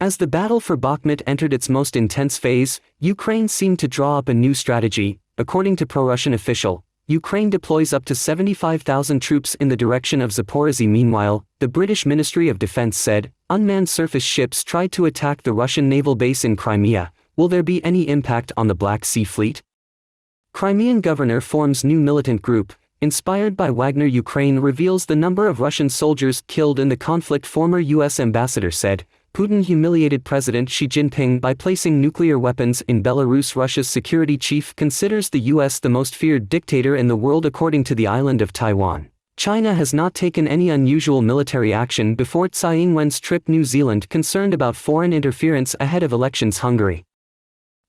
As the battle for Bakhmut entered its most intense phase, Ukraine seemed to draw up a new strategy. According to pro-Russian official, Ukraine deploys up to 75,000 troops in the direction of Zaporizhzhia. Meanwhile, the British Ministry of Defense said, unmanned surface ships tried to attack the Russian naval base in Crimea. Will there be any impact on the Black Sea Fleet? Crimean governor forms new militant group, inspired by Wagner. Ukraine reveals the number of Russian soldiers killed in the conflict. Former U.S. ambassador said, Putin humiliated President Xi Jinping by placing nuclear weapons in Belarus. Russia's security chief considers the U.S. the most feared dictator in the world. According to the island of Taiwan, China has not taken any unusual military action before Tsai Ing-wen's trip. New Zealand concerned about foreign interference ahead of elections. Hungary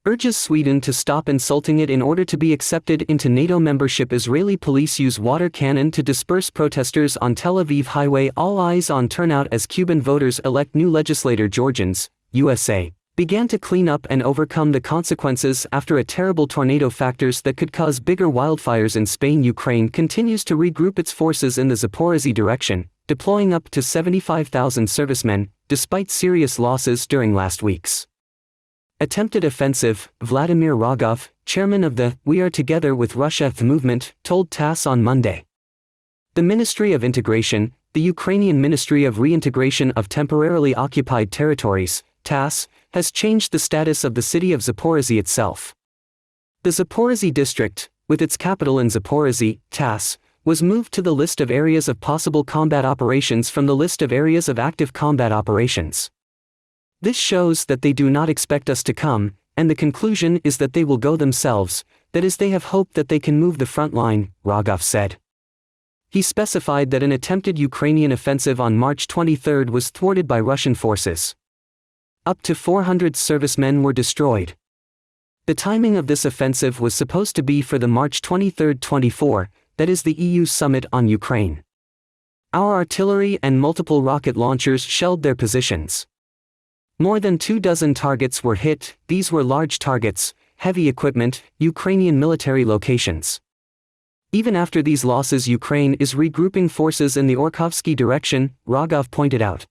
urges Sweden to stop insulting it in order to be accepted into NATO membership. Israeli police use water cannon to disperse protesters on Tel Aviv highway. All eyes on turnout as Cuban voters elect new legislator. Georgians, USA, began to clean up and overcome the consequences after a terrible tornado. Factors that could cause bigger wildfires in Spain. Ukraine continues to regroup its forces in the Zaporizhzhia direction, deploying up to 75,000 servicemen, despite serious losses during last week's attempted offensive. Vladimir Rogov, chairman of the We Are Together with Russia movement, told TASS on Monday. The Ministry of Integration, the Ukrainian Ministry of Reintegration of Temporarily Occupied Territories, TASS, has changed the status of the city of Zaporizhzhia itself. The Zaporizhzhia district, with its capital in Zaporizhzhia, TASS, was moved to the list of areas of possible combat operations from the list of areas of active combat operations. This shows that they do not expect us to come, and the conclusion is that they will go themselves, that is, they have hope that they can move the front line, Rogov said. He specified that an attempted Ukrainian offensive on March 23 was thwarted by Russian forces. Up to 400 servicemen were destroyed. The timing of this offensive was supposed to be for the March 23-24, that is the EU summit on Ukraine. Our artillery and multiple rocket launchers shelled their positions. More than 24 targets were hit. These were large targets, heavy equipment, Ukrainian military locations. Even after these losses, Ukraine is regrouping forces in the Orkhovsky direction, Rogov pointed out.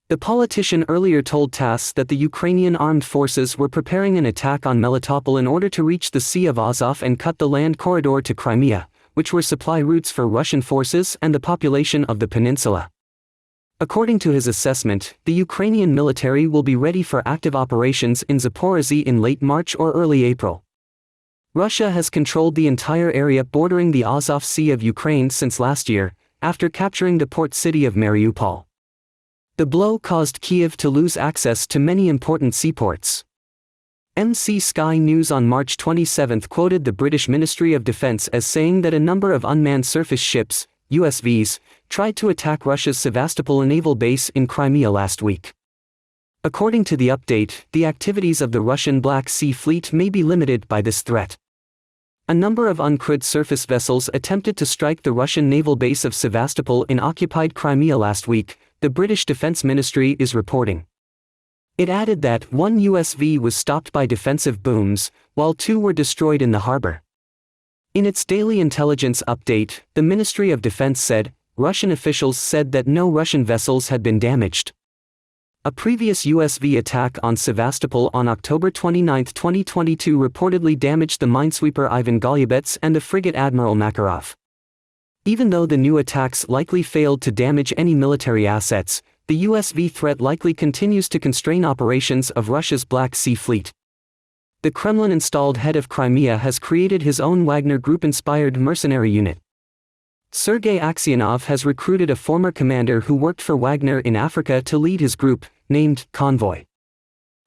The politician earlier told TASS that the Ukrainian armed forces were preparing an attack on Melitopol in order to reach the Sea of Azov and cut the land corridor to Crimea, which were supply routes for Russian forces and the population of the peninsula. According to his assessment, the Ukrainian military will be ready for active operations in Zaporizhzhia in late March or early April. Russia has controlled the entire area bordering the Azov Sea of Ukraine since last year, after capturing the port city of Mariupol. The blow caused Kyiv to lose access to many important seaports. MC Sky News on March 27 quoted the British Ministry of Defense as saying that a number of unmanned surface ships, USVs, tried to attack Russia's Sevastopol naval base in Crimea last week. According to the update, the activities of the Russian Black Sea Fleet may be limited by this threat. A number of uncrewed surface vessels attempted to strike the Russian naval base of Sevastopol in occupied Crimea last week, the British Defense Ministry is reporting. It added that one USV was stopped by defensive booms, while two were destroyed in the harbor. In its daily intelligence update, the Ministry of Defense said, Russian officials said that no Russian vessels had been damaged. A previous USV attack on Sevastopol on October 29, 2022 reportedly damaged the minesweeper Ivan Golubyets and the frigate Admiral Makarov. Even though the new attacks likely failed to damage any military assets, the USV threat likely continues to constrain operations of Russia's Black Sea Fleet. The Kremlin-installed head of Crimea has created his own Wagner Group-inspired mercenary unit. Sergei Aksionov has recruited a former commander who worked for Wagner in Africa to lead his group, named Convoy.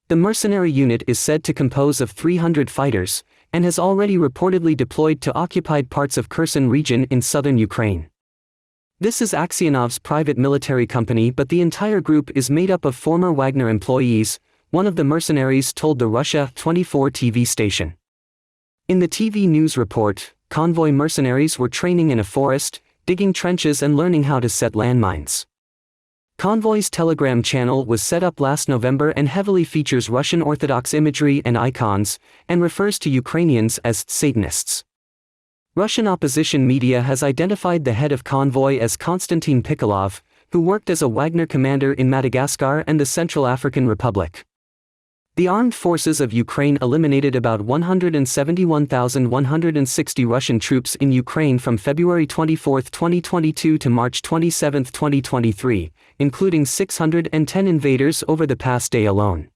The mercenary unit is said to compose of 300 fighters, and has already reportedly deployed to occupied parts of Kherson region in southern Ukraine. This is Aksionov's private military company, but the entire group is made up of former Wagner employees, one of the mercenaries told the Russia 24 TV station. In the TV news report, Convoy mercenaries were training in a forest, digging trenches and learning how to set landmines. Convoy's Telegram channel was set up last November and heavily features Russian Orthodox imagery and icons, and refers to Ukrainians as Satanists. Russian opposition media has identified the head of Convoy as Konstantin Pikolov, who worked as a Wagner commander in Madagascar and the Central African Republic. The armed forces of Ukraine eliminated about 171,160 Russian troops in Ukraine from February 24, 2022 to March 27, 2023, including 610 invaders over the past day alone.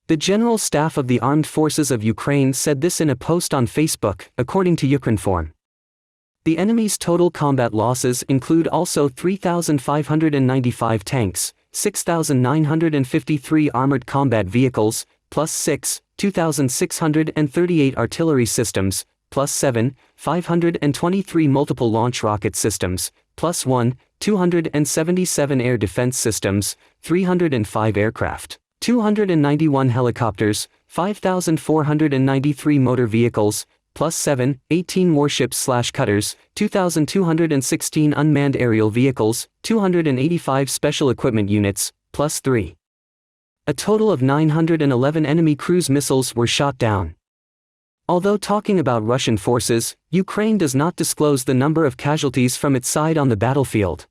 The General Staff of the Armed Forces of Ukraine said this in a post on Facebook, according to Ukrinform. The enemy's total combat losses include also 3,595 tanks, 6,953 armored combat vehicles, plus 6, 2,638 artillery systems, plus 7, 523 multiple launch rocket systems, plus 1, 277 air defense systems, 305 aircraft, 291 helicopters, 5,493 motor vehicles, plus 7, 18 warships/cutters, 2,216 unmanned aerial vehicles, 285 special equipment units, plus 3. A total of 911 enemy cruise missiles were shot down. Although talking about Russian forces, Ukraine does not disclose the number of casualties from its side on the battlefield.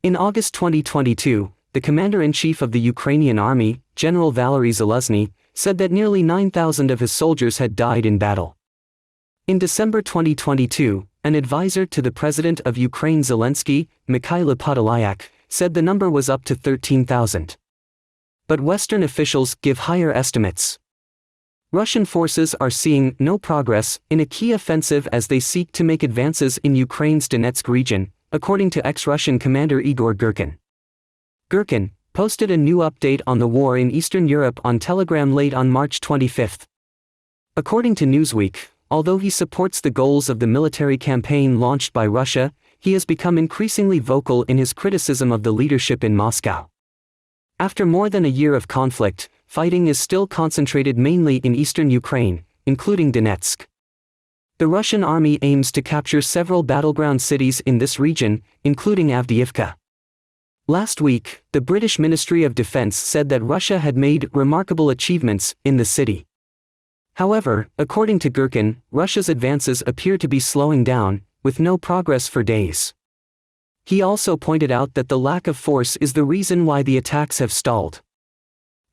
In August 2022, the commander-in-chief of the Ukrainian army, General Valery Zaluzhny, said that nearly 9,000 of his soldiers had died in battle. In December 2022, an advisor to the president of Ukraine Zelensky, Mikhailo Podolyak, said the number was up to 13,000. But Western officials give higher estimates. Russian forces are seeing no progress in a key offensive as they seek to make advances in Ukraine's Donetsk region, according to ex-Russian commander Igor Girkin. Girkin posted a new update on the war in Eastern Europe on Telegram late on March 25. According to Newsweek, although he supports the goals of the military campaign launched by Russia, he has become increasingly vocal in his criticism of the leadership in Moscow. After more than a year of conflict, fighting is still concentrated mainly in eastern Ukraine, including Donetsk. The Russian army aims to capture several battleground cities in this region, including Avdiivka. Last week, the British Ministry of Defense said that Russia had made remarkable achievements in the city. However, according to Girkin, Russia's advances appear to be slowing down, with no progress for days. He also pointed out that the lack of force is the reason why the attacks have stalled.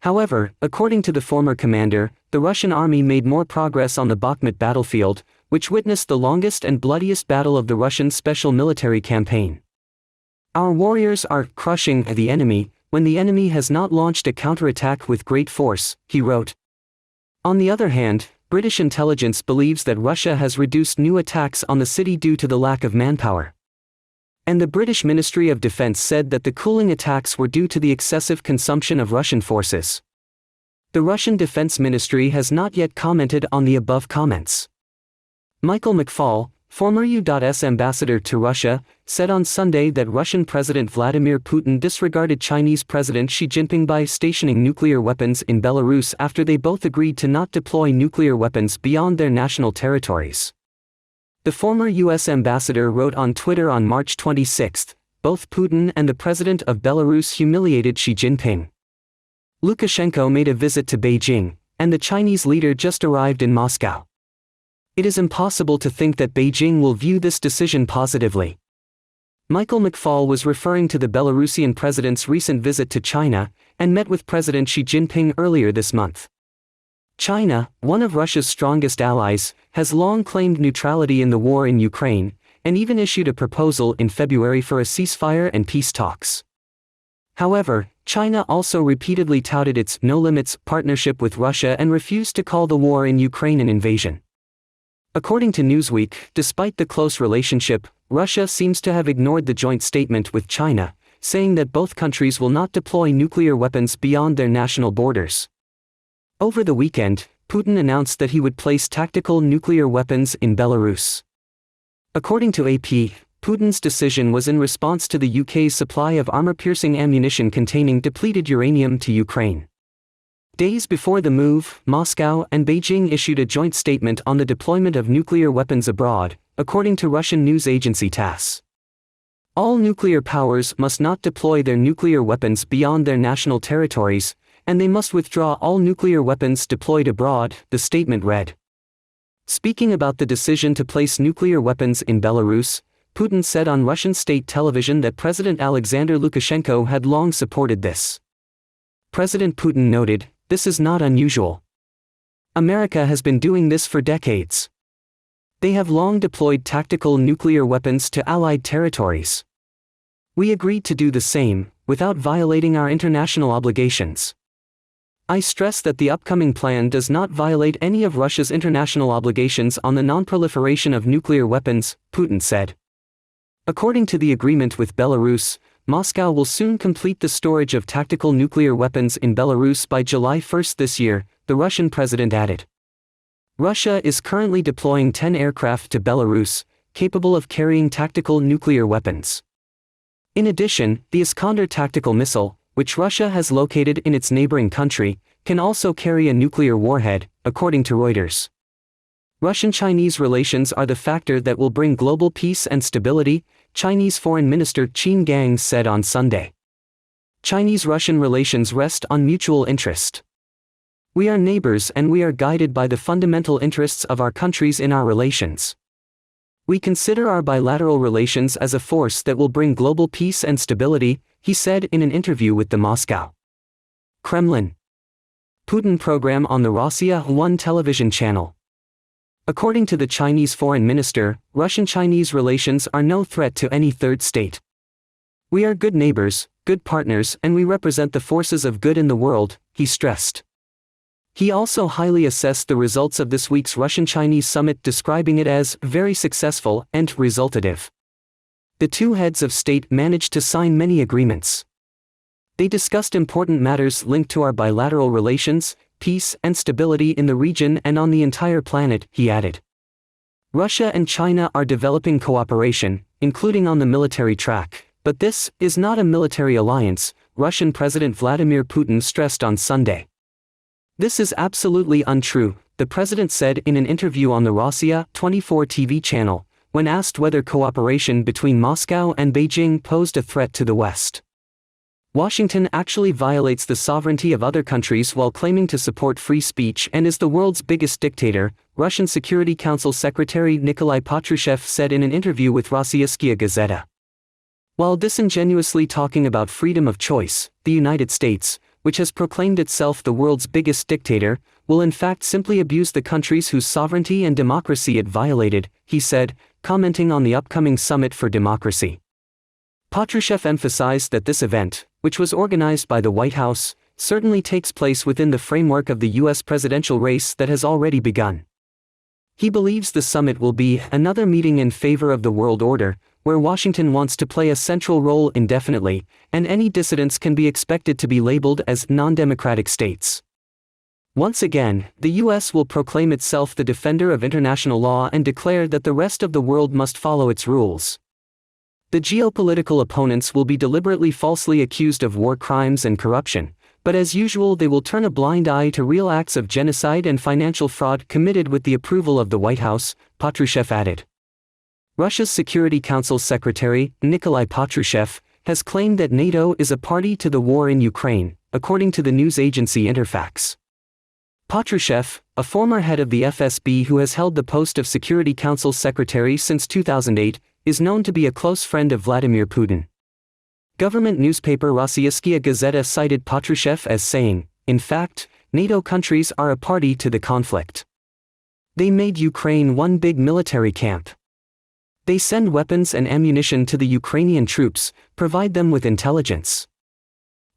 However, according to the former commander, the Russian army made more progress on the Bakhmut battlefield, which witnessed the longest and bloodiest battle of the Russian special military campaign. Our warriors are crushing the enemy, when the enemy has not launched a counterattack with great force, he wrote. On the other hand, British intelligence believes that Russia has reduced new attacks on the city due to the lack of manpower. And the British Ministry of Defense said that the cooling attacks were due to the excessive consumption of Russian forces. The Russian Defense Ministry has not yet commented on the above comments. Michael McFaul, former U.S. ambassador to Russia, said on Sunday that Russian President Vladimir Putin disregarded Chinese President Xi Jinping by stationing nuclear weapons in Belarus after they both agreed to not deploy nuclear weapons beyond their national territories. The former U.S. ambassador wrote on Twitter on March 26, both Putin and the president of Belarus humiliated Xi Jinping. Lukashenko made a visit to Beijing, and the Chinese leader just arrived in Moscow. It is impossible to think that Beijing will view this decision positively. Michael McFaul was referring to the Belarusian president's recent visit to China, and met with President Xi Jinping earlier this month. China, one of Russia's strongest allies, has long claimed neutrality in the war in Ukraine, and even issued a proposal in February for a ceasefire and peace talks. However, China also repeatedly touted its no-limits partnership with Russia and refused to call the war in Ukraine an invasion. According to Newsweek, despite the close relationship, Russia seems to have ignored the joint statement with China, saying that both countries will not deploy nuclear weapons beyond their national borders. Over the weekend, Putin announced that he would place tactical nuclear weapons in Belarus. According to AP, Putin's decision was in response to the UK's supply of armor-piercing ammunition containing depleted uranium to Ukraine. Days before the move, Moscow and Beijing issued a joint statement on the deployment of nuclear weapons abroad, according to Russian news agency TASS. All nuclear powers must not deploy their nuclear weapons beyond their national territories, and they must withdraw all nuclear weapons deployed abroad, the statement read. Speaking about the decision to place nuclear weapons in Belarus, Putin said on Russian state television that President Alexander Lukashenko had long supported this. President Putin noted, "This is not unusual. America has been doing this for decades. They have long deployed tactical nuclear weapons to Allied territories. We agreed to do the same, without violating our international obligations. I stress that the upcoming plan does not violate any of Russia's international obligations on the non-proliferation of nuclear weapons," Putin said. According to the agreement with Belarus, Moscow will soon complete the storage of tactical nuclear weapons in Belarus by July 1 this year, the Russian president added. Russia is currently deploying 10 aircraft to Belarus, capable of carrying tactical nuclear weapons. In addition, the Iskander tactical missile, which Russia has located in its neighboring country, can also carry a nuclear warhead, according to Reuters. Russian-Chinese relations are the factor that will bring global peace and stability, Chinese Foreign Minister Qin Gang said on Sunday. Chinese-Russian relations rest on mutual interest. We are neighbors and we are guided by the fundamental interests of our countries in our relations. We consider our bilateral relations as a force that will bring global peace and stability, he said in an interview with the Moscow Kremlin Putin program on the Rossiya 1 television channel. According to the Chinese foreign minister, Russian-Chinese relations are no threat to any third state. We are good neighbors, good partners, and we represent the forces of good in the world, he stressed. He also highly assessed the results of this week's Russian-Chinese summit, describing it as very successful and resultative. The two heads of state managed to sign many agreements. They discussed important matters linked to our bilateral relations, peace and stability in the region and on the entire planet, he added. Russia and China are developing cooperation, including on the military track, but this is not a military alliance, Russian President Vladimir Putin stressed on Sunday. This is absolutely untrue, the president said in an interview on the Rossiya 24 TV channel, when asked whether cooperation between Moscow and Beijing posed a threat to the West. Washington actually violates the sovereignty of other countries while claiming to support free speech and is the world's biggest dictator, Russian Security Council Secretary Nikolai Patrushev said in an interview with Rossiyskaya Gazeta. While disingenuously talking about freedom of choice, the United States, which has proclaimed itself the world's biggest dictator, will in fact simply abuse the countries whose sovereignty and democracy it violated, he said, commenting on the upcoming Summit for Democracy. Patrushev emphasized that this event, which was organized by the White House, certainly takes place within the framework of the U.S. presidential race that has already begun. He believes the summit will be another meeting in favor of the world order, where Washington wants to play a central role indefinitely, and any dissidents can be expected to be labeled as non-democratic states. Once again, the U.S. will proclaim itself the defender of international law and declare that the rest of the world must follow its rules. The geopolitical opponents will be deliberately falsely accused of war crimes and corruption, but as usual they will turn a blind eye to real acts of genocide and financial fraud committed with the approval of the White House, Patrushev added. Russia's Security Council Secretary, Nikolai Patrushev, has claimed that NATO is a party to the war in Ukraine, according to the news agency Interfax. Patrushev, a former head of the FSB who has held the post of Security Council Secretary since 2008, is known to be a close friend of Vladimir Putin. Government newspaper Rossiyskaya Gazeta cited Patrushev as saying, "In fact, NATO countries are a party to the conflict. They made Ukraine one big military camp. They send weapons and ammunition to the Ukrainian troops, provide them with intelligence."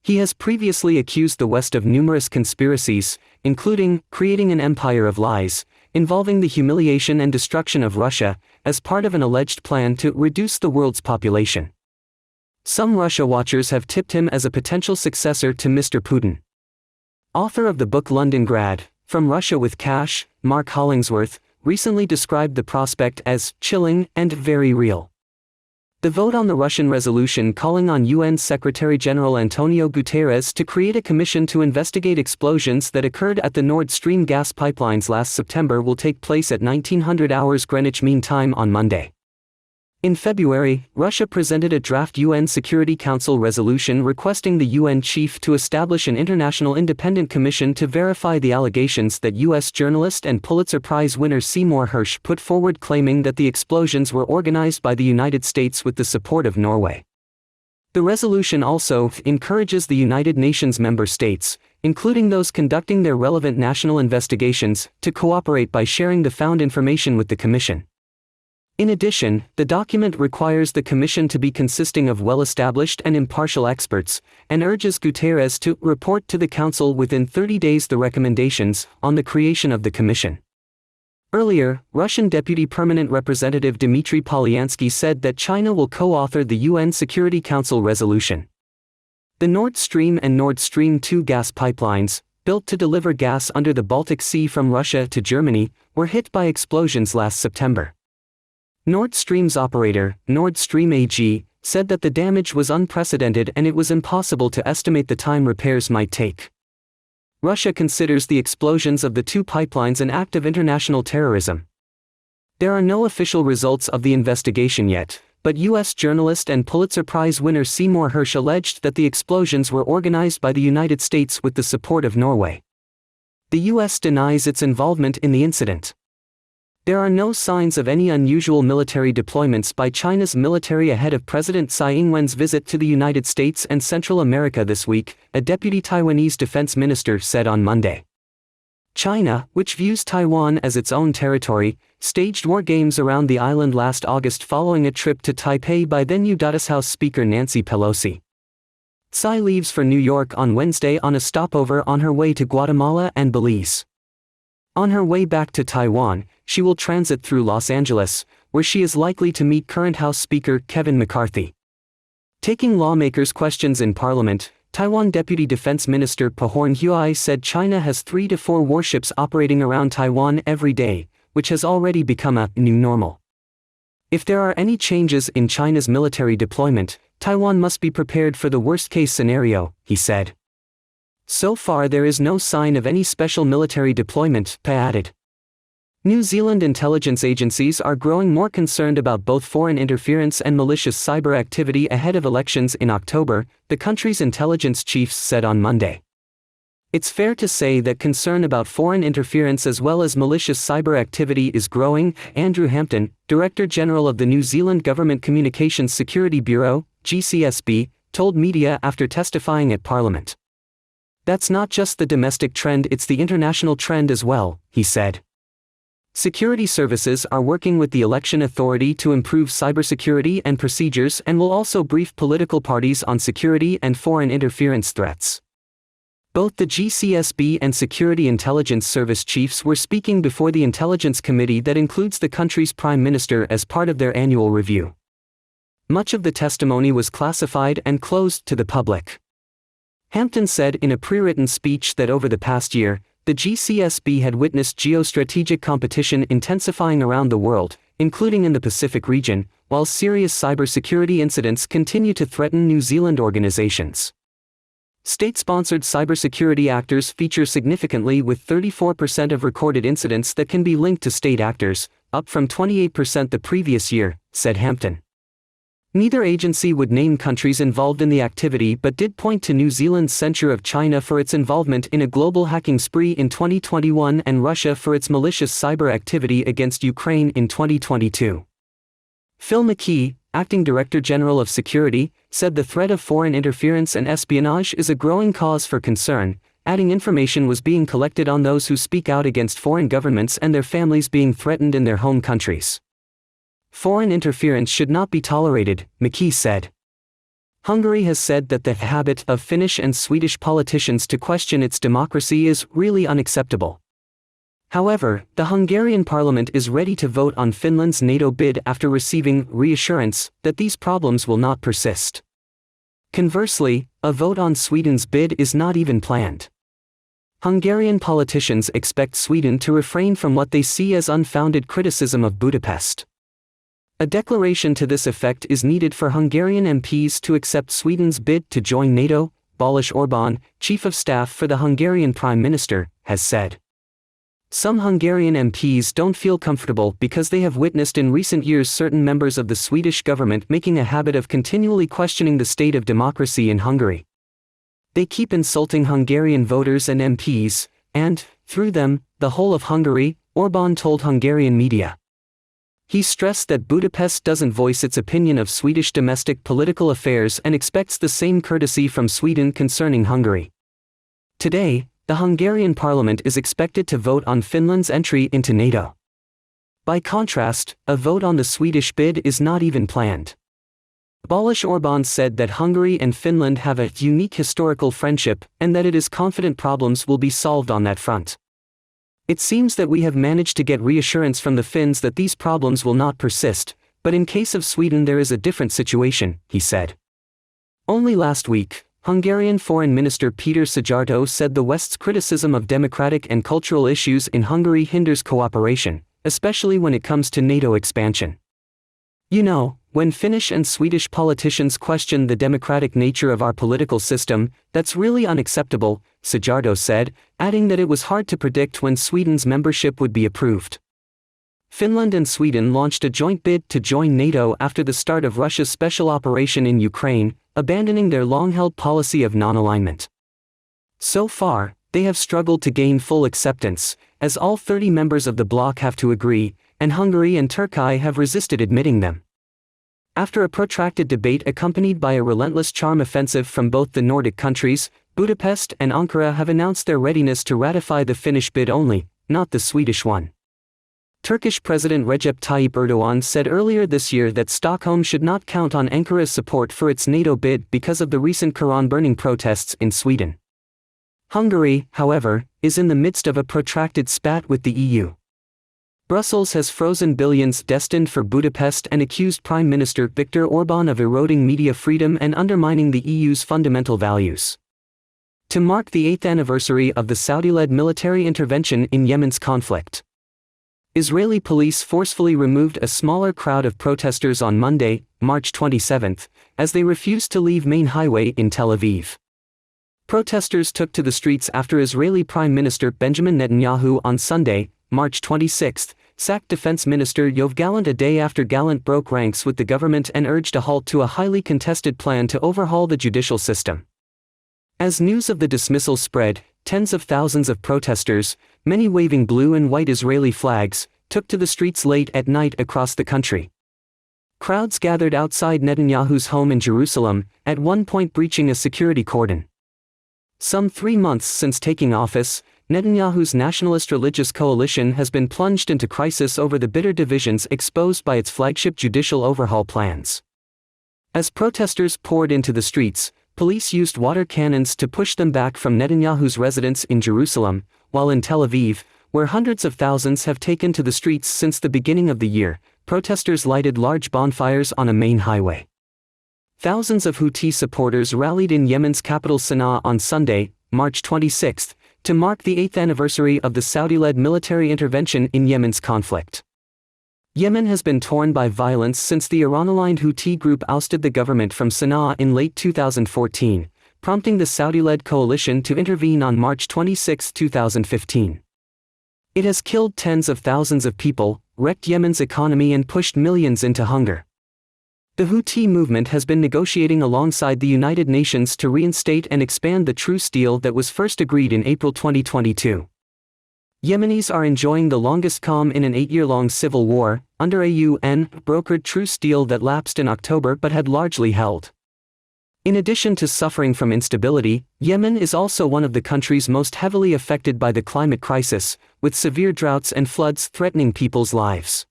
He has previously accused the West of numerous conspiracies, including creating an empire of lies, involving the humiliation and destruction of Russia, as part of an alleged plan to reduce the world's population. Some Russia watchers have tipped him as a potential successor to Mr. Putin. Author of the book Londongrad, From Russia with Cash, Mark Hollingsworth, recently described the prospect as chilling and very real. The vote on the Russian resolution calling on UN Secretary-General Antonio Guterres to create a commission to investigate explosions that occurred at the Nord Stream gas pipelines last September will take place at 1900 hours Greenwich Mean Time on Monday. In February, Russia presented a draft UN Security Council resolution requesting the UN chief to establish an international independent commission to verify the allegations that U.S. journalist and Pulitzer Prize winner Seymour Hersh put forward, claiming that the explosions were organized by the United States with the support of Norway. The resolution also encourages the United Nations member states, including those conducting their relevant national investigations, to cooperate by sharing the found information with the Commission. In addition, the document requires the Commission to be consisting of well-established and impartial experts, and urges Guterres to report to the Council within 30 days the recommendations on the creation of the Commission. Earlier, Russian Deputy Permanent Representative Dmitry Polyansky said that China will co-author the UN Security Council resolution. The Nord Stream and Nord Stream 2 gas pipelines, built to deliver gas under the Baltic Sea from Russia to Germany, were hit by explosions last September. Nord Stream's operator, Nord Stream AG, said that the damage was unprecedented and it was impossible to estimate the time repairs might take. Russia considers the explosions of the two pipelines an act of international terrorism. There are no official results of the investigation yet, but U.S. journalist and Pulitzer Prize winner Seymour Hersh alleged that the explosions were organized by the United States with the support of Norway. The U.S. denies its involvement in the incident. There are no signs of any unusual military deployments by China's military ahead of President Tsai Ing-wen's visit to the United States and Central America this week, a deputy Taiwanese defense minister said on Monday. China, which views Taiwan as its own territory, staged war games around the island last August following a trip to Taipei by then U.S. House Speaker Nancy Pelosi. Tsai leaves for New York on Wednesday on a stopover on her way to Guatemala and Belize. On her way back to Taiwan, she will transit through Los Angeles, where she is likely to meet current House Speaker Kevin McCarthy. Taking lawmakers' questions in Parliament, Taiwan Deputy Defense Minister Pahorn Huai said China has 3 to 4 warships operating around Taiwan every day, which has already become a new normal. If there are any changes in China's military deployment, Taiwan must be prepared for the worst-case scenario, he said. So far there is no sign of any special military deployment, Pa added. New Zealand intelligence agencies are growing more concerned about both foreign interference and malicious cyber activity ahead of elections in October, the country's intelligence chiefs said on Monday. It's fair to say that concern about foreign interference as well as malicious cyber activity is growing, Andrew Hampton, Director General of the New Zealand Government Communications Security Bureau, GCSB, told media after testifying at Parliament. That's not just the domestic trend, it's the international trend as well, he said. Security services are working with the election authority to improve cybersecurity and procedures and will also brief political parties on security and foreign interference threats. Both the GCSB and Security Intelligence Service chiefs were speaking before the Intelligence Committee that includes the country's Prime Minister as part of their annual review. Much of the testimony was classified and closed to the public. Hampton said in a pre-written speech that over the past year, the GCSB had witnessed geostrategic competition intensifying around the world, including in the Pacific region, while serious cybersecurity incidents continue to threaten New Zealand organizations. State-sponsored cybersecurity actors feature significantly with 34% of recorded incidents that can be linked to state actors, up from 28% the previous year, said Hampton. Neither agency would name countries involved in the activity but did point to New Zealand's censure of China for its involvement in a global hacking spree in 2021 and Russia for its malicious cyber activity against Ukraine in 2022. Phil McKee, Acting Director General of Security, said the threat of foreign interference and espionage is a growing cause for concern, adding information was being collected on those who speak out against foreign governments and their families being threatened in their home countries. Foreign interference should not be tolerated, McKee said. Hungary has said that the habit of Finnish and Swedish politicians to question its democracy is really unacceptable. However, the Hungarian parliament is ready to vote on Finland's NATO bid after receiving reassurance that these problems will not persist. Conversely, a vote on Sweden's bid is not even planned. Hungarian politicians expect Sweden to refrain from what they see as unfounded criticism of Budapest. A declaration to this effect is needed for Hungarian MPs to accept Sweden's bid to join NATO, Balázs Orbán, Chief of Staff for the Hungarian Prime Minister, has said. Some Hungarian MPs don't feel comfortable because they have witnessed in recent years certain members of the Swedish government making a habit of continually questioning the state of democracy in Hungary. They keep insulting Hungarian voters and MPs, and, through them, the whole of Hungary, Orbán told Hungarian media. He stressed that Budapest doesn't voice its opinion of Swedish domestic political affairs and expects the same courtesy from Sweden concerning Hungary. Today, the Hungarian parliament is expected to vote on Finland's entry into NATO. By contrast, a vote on the Swedish bid is not even planned. Balázs Orbán said that Hungary and Finland have a unique historical friendship and that it is confident problems will be solved on that front. It seems that we have managed to get reassurance from the Finns that these problems will not persist, but in case of Sweden there is a different situation, he said. Only last week, Hungarian Foreign Minister Péter Szijjártó said the West's criticism of democratic and cultural issues in Hungary hinders cooperation, especially when it comes to NATO expansion. You know, when Finnish and Swedish politicians question the democratic nature of our political system, that's really unacceptable, Szijjártó said, adding that it was hard to predict when Sweden's membership would be approved. Finland and Sweden launched a joint bid to join NATO after the start of Russia's special operation in Ukraine, abandoning their long-held policy of non-alignment. So far, they have struggled to gain full acceptance, as all 30 members of the bloc have to agree, and Hungary and Turkey have resisted admitting them. After a protracted debate accompanied by a relentless charm offensive from both the Nordic countries, Budapest and Ankara have announced their readiness to ratify the Finnish bid only, not the Swedish one. Turkish President Recep Tayyip Erdogan said earlier this year that Stockholm should not count on Ankara's support for its NATO bid because of the recent Quran-burning protests in Sweden. Hungary, however, is in the midst of a protracted spat with the EU. Brussels has frozen billions destined for Budapest and accused Prime Minister Viktor Orbán of eroding media freedom and undermining the EU's fundamental values. To mark the 8th anniversary of the Saudi-led military intervention in Yemen's conflict, Israeli police forcefully removed a smaller crowd of protesters on Monday, March 27, as they refused to leave main highway in Tel Aviv. Protesters took to the streets after Israeli Prime Minister Benjamin Netanyahu on Sunday, March 26, sacked Defense Minister Yoav Gallant a day after Gallant broke ranks with the government and urged a halt to a highly contested plan to overhaul the judicial system. As news of the dismissal spread, tens of thousands of protesters, many waving blue and white Israeli flags, took to the streets late at night across the country. Crowds gathered outside Netanyahu's home in Jerusalem, at one point breaching a security cordon. Some 3 months since taking office, Netanyahu's nationalist religious coalition has been plunged into crisis over the bitter divisions exposed by its flagship judicial overhaul plans. As protesters poured into the streets, police used water cannons to push them back from Netanyahu's residence in Jerusalem, while in Tel Aviv, where hundreds of thousands have taken to the streets since the beginning of the year, protesters lighted large bonfires on a main highway. Thousands of Houthi supporters rallied in Yemen's capital Sana'a on Sunday, March 26, to mark the 8th anniversary of the Saudi-led military intervention in Yemen's conflict. Yemen has been torn by violence since the Iran-aligned Houthi group ousted the government from Sana'a in late 2014, prompting the Saudi-led coalition to intervene on March 26, 2015. It has killed tens of thousands of people, wrecked Yemen's economy and pushed millions into hunger. The Houthi movement has been negotiating alongside the United Nations to reinstate and expand the truce deal that was first agreed in April 2022. Yemenis are enjoying the longest calm in an 8-year-long civil war, under a UN-brokered truce deal that lapsed in October but had largely held. In addition to suffering from instability, Yemen is also one of the countries most heavily affected by the climate crisis, with severe droughts and floods threatening people's lives.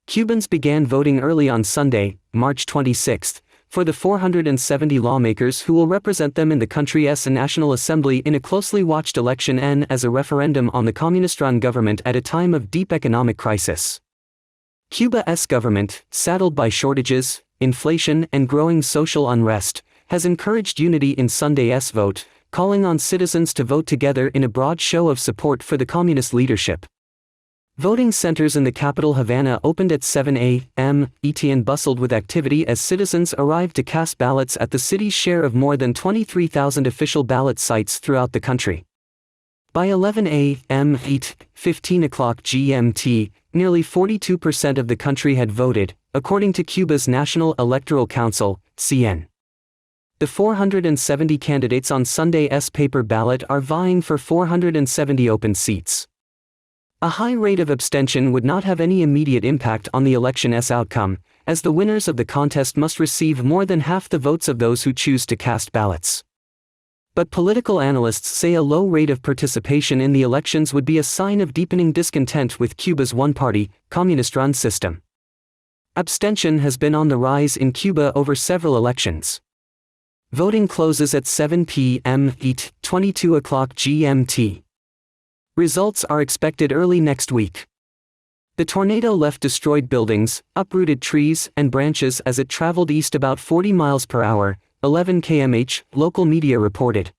Cubans began voting early on Sunday, March 26, for the 470 lawmakers who will represent them in the country's National Assembly in a closely watched election and as a referendum on the communist-run government at a time of deep economic crisis. Cuba's government, saddled by shortages, inflation and growing social unrest, has encouraged unity in Sunday's vote, calling on citizens to vote together in a broad show of support for the communist leadership. Voting centers in the capital Havana opened at 7 a.m. ET and bustled with activity as citizens arrived to cast ballots at the city's share of more than 23,000 official ballot sites throughout the country. By 11 a.m. 15 o'clock GMT, nearly 42% of the country had voted, according to Cuba's National Electoral Council, CN. The 470 candidates on Sunday's paper ballot are vying for 470 open seats. A high rate of abstention would not have any immediate impact on the election's outcome, as the winners of the contest must receive more than half the votes of those who choose to cast ballots. But political analysts say a low rate of participation in the elections would be a sign of deepening discontent with Cuba's one-party, communist-run system. Abstention has been on the rise in Cuba over several elections. Voting closes at 7 p.m. 22 o'clock GMT. Results are expected early next week. The tornado left destroyed buildings, uprooted trees and branches as it traveled east about 40 miles per hour, 11 km/h, local media reported.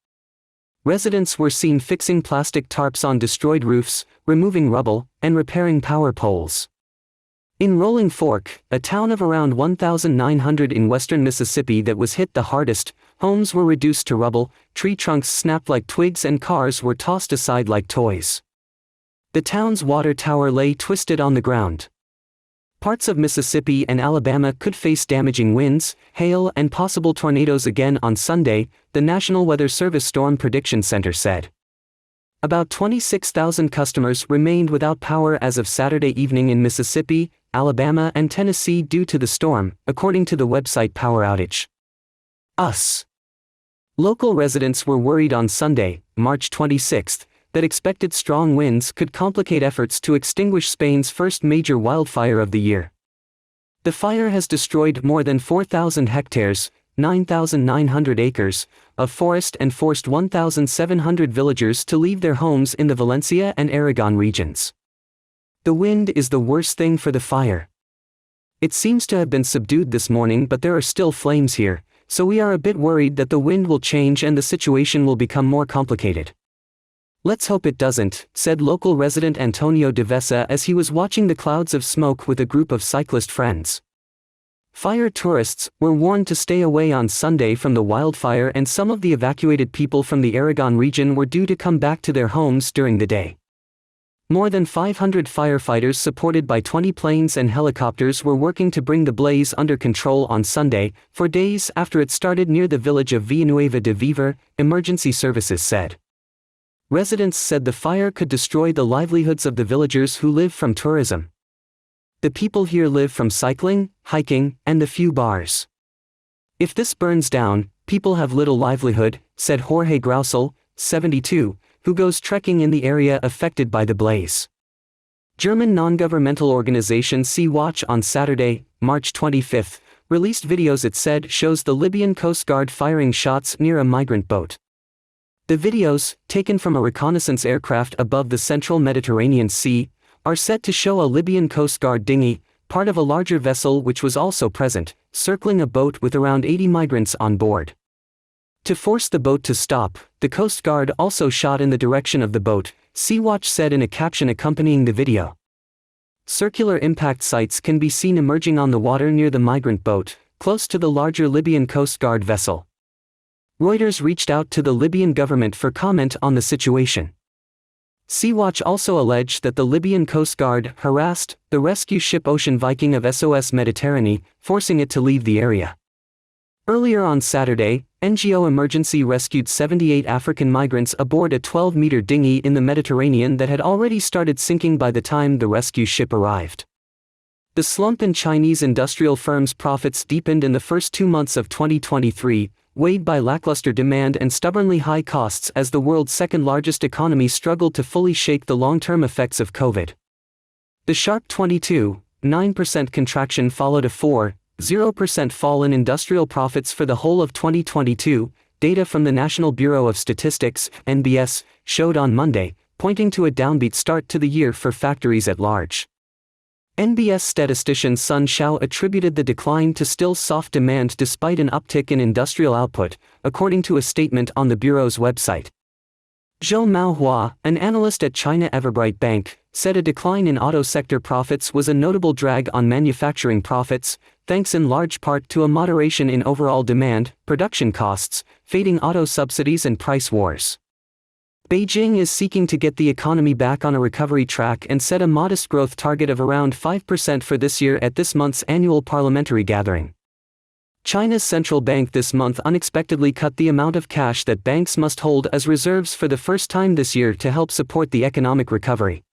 Residents were seen fixing plastic tarps on destroyed roofs, removing rubble, and repairing power poles. In Rolling Fork, a town of around 1,900 in western Mississippi that was hit the hardest, homes were reduced to rubble, tree trunks snapped like twigs and cars were tossed aside like toys. The town's water tower lay twisted on the ground. Parts of Mississippi and Alabama could face damaging winds, hail and possible tornadoes again on Sunday, the National Weather Service Storm Prediction Center said. About 26,000 customers remained without power as of Saturday evening in Mississippi, Alabama and Tennessee due to the storm, according to the website Power Outage. US. Local residents were worried on Sunday, March 26, that expected strong winds could complicate efforts to extinguish Spain's first major wildfire of the year. The fire has destroyed more than 4,000 hectares, 9,900 acres, of forest and forced 1,700 villagers to leave their homes in the Valencia and Aragon regions. The wind is the worst thing for the fire. It seems to have been subdued this morning, but there are still flames here, so we are a bit worried that the wind will change and the situation will become more complicated. Let's hope it doesn't, said local resident Antonio de Vesa as he was watching the clouds of smoke with a group of cyclist friends. Fire tourists were warned to stay away on Sunday from the wildfire, and some of the evacuated people from the Aragon region were due to come back to their homes during the day. More than 500 firefighters supported by 20 planes and helicopters were working to bring the blaze under control on Sunday, for days after it started near the village of Villanueva de Vivar, emergency services said. Residents said the fire could destroy the livelihoods of the villagers who live from tourism. The people here live from cycling, hiking, and the few bars. If this burns down, people have little livelihood, said Jorge Grausel, 72, who goes trekking in the area affected by the blaze. German non-governmental organization Sea Watch on Saturday, March 25, released videos it said shows the Libyan Coast Guard firing shots near a migrant boat. The videos, taken from a reconnaissance aircraft above the central Mediterranean Sea, are set to show a Libyan Coast Guard dinghy, part of a larger vessel which was also present, circling a boat with around 80 migrants on board. To force the boat to stop, the Coast Guard also shot in the direction of the boat, Sea Watch said in a caption accompanying the video. Circular impact sites can be seen emerging on the water near the migrant boat, close to the larger Libyan Coast Guard vessel. Reuters reached out to the Libyan government for comment on the situation. Sea Watch also alleged that the Libyan Coast Guard harassed the rescue ship Ocean Viking of SOS Mediterranee, forcing it to leave the area. Earlier on Saturday, NGO Emergency rescued 78 African migrants aboard a 12-meter dinghy in the Mediterranean that had already started sinking by the time the rescue ship arrived. The slump in Chinese industrial firms' profits deepened in the first 2 months of 2023, weighed by lackluster demand and stubbornly high costs as the world's second-largest economy struggled to fully shake the long-term effects of COVID. The sharp 22.9% contraction followed a 4.0% fall in industrial profits for the whole of 2022, data from the National Bureau of Statistics, NBS, showed on Monday, pointing to a downbeat start to the year for factories at large. NBS statistician Sun Xiao attributed the decline to still soft demand despite an uptick in industrial output, according to a statement on the Bureau's website. Zhou Maohua, an analyst at China Everbright Bank, said a decline in auto sector profits was a notable drag on manufacturing profits, thanks in large part to a moderation in overall demand, production costs, fading auto subsidies and price wars. Beijing is seeking to get the economy back on a recovery track and set a modest growth target of around 5% for this year at this month's annual parliamentary gathering. China's central bank this month unexpectedly cut the amount of cash that banks must hold as reserves for the first time this year to help support the economic recovery.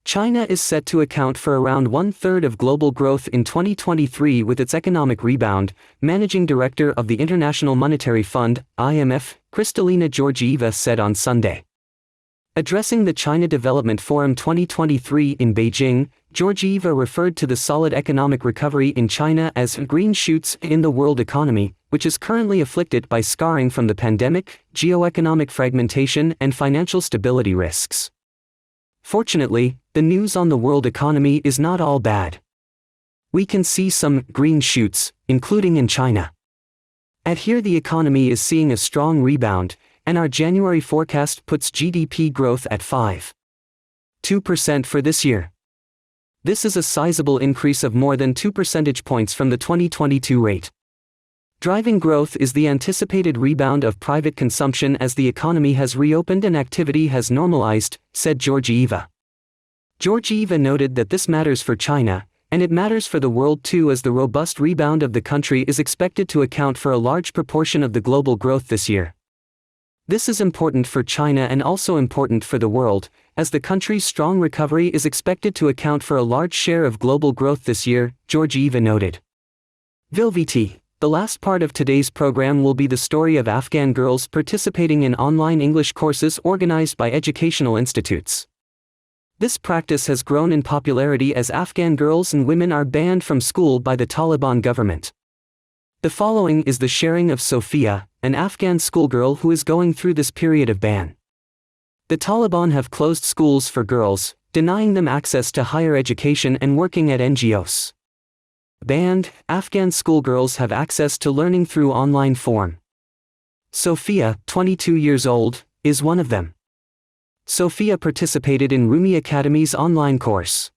China is set to account for around one-third of global growth in 2023 with its economic rebound, Managing Director of the International Monetary Fund, IMF, Kristalina Georgieva said on Sunday. Addressing the China Development Forum 2023 in Beijing, Georgieva referred to the solid economic recovery in China as green shoots in the world economy, which is currently afflicted by scarring from the pandemic, geoeconomic fragmentation, and financial stability risks. Fortunately, the news on the world economy is not all bad. We can see some green shoots, including in China. Here the economy is seeing a strong rebound, and our January forecast puts GDP growth at 5.2% for this year. This is a sizable increase of more than 2 percentage points from the 2022 rate. Driving growth is the anticipated rebound of private consumption as the economy has reopened and activity has normalized, said Georgieva. Georgieva noted that this matters for China, and it matters for the world too, as the robust rebound of the country is expected to account for a large proportion of the global growth this year. This is important for China and also important for the world, as the country's strong recovery is expected to account for a large share of global growth this year, Georgieva noted. Vilviti, the last part of today's program will be the story of Afghan girls participating in online English courses organized by educational institutes. This practice has grown in popularity as Afghan girls and women are banned from school by the Taliban government. The following is the sharing of Sophia, an Afghan schoolgirl who is going through this period of ban. The Taliban have closed schools for girls, denying them access to higher education and working at NGOs. Banned, Afghan schoolgirls have access to learning through online form. Sophia, 22 years old, is one of them. Sophia participated in Rumi Academy's online course.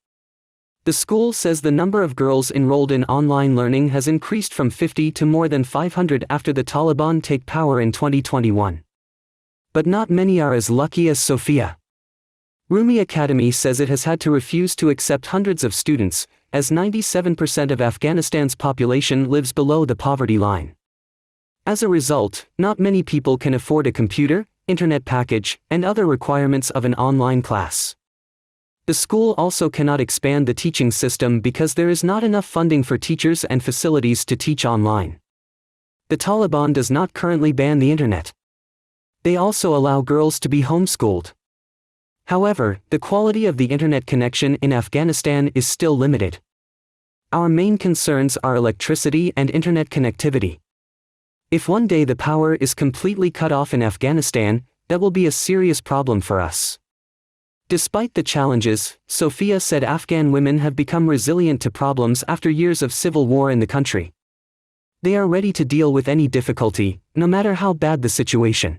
The school says the number of girls enrolled in online learning has increased from 50 to more than 500 after the Taliban take power in 2021. But not many are as lucky as Sophia. Rumi Academy says it has had to refuse to accept hundreds of students, as 97% of Afghanistan's population lives below the poverty line. As a result, not many people can afford a computer, internet package, and other requirements of an online class. The school also cannot expand the teaching system because there is not enough funding for teachers and facilities to teach online. The Taliban does not currently ban the internet. They also allow girls to be homeschooled. However, the quality of the internet connection in Afghanistan is still limited. Our main concerns are electricity and internet connectivity. If one day the power is completely cut off in Afghanistan, that will be a serious problem for us. Despite the challenges, Sophia said Afghan women have become resilient to problems after years of civil war in the country. They are ready to deal with any difficulty, no matter how bad the situation.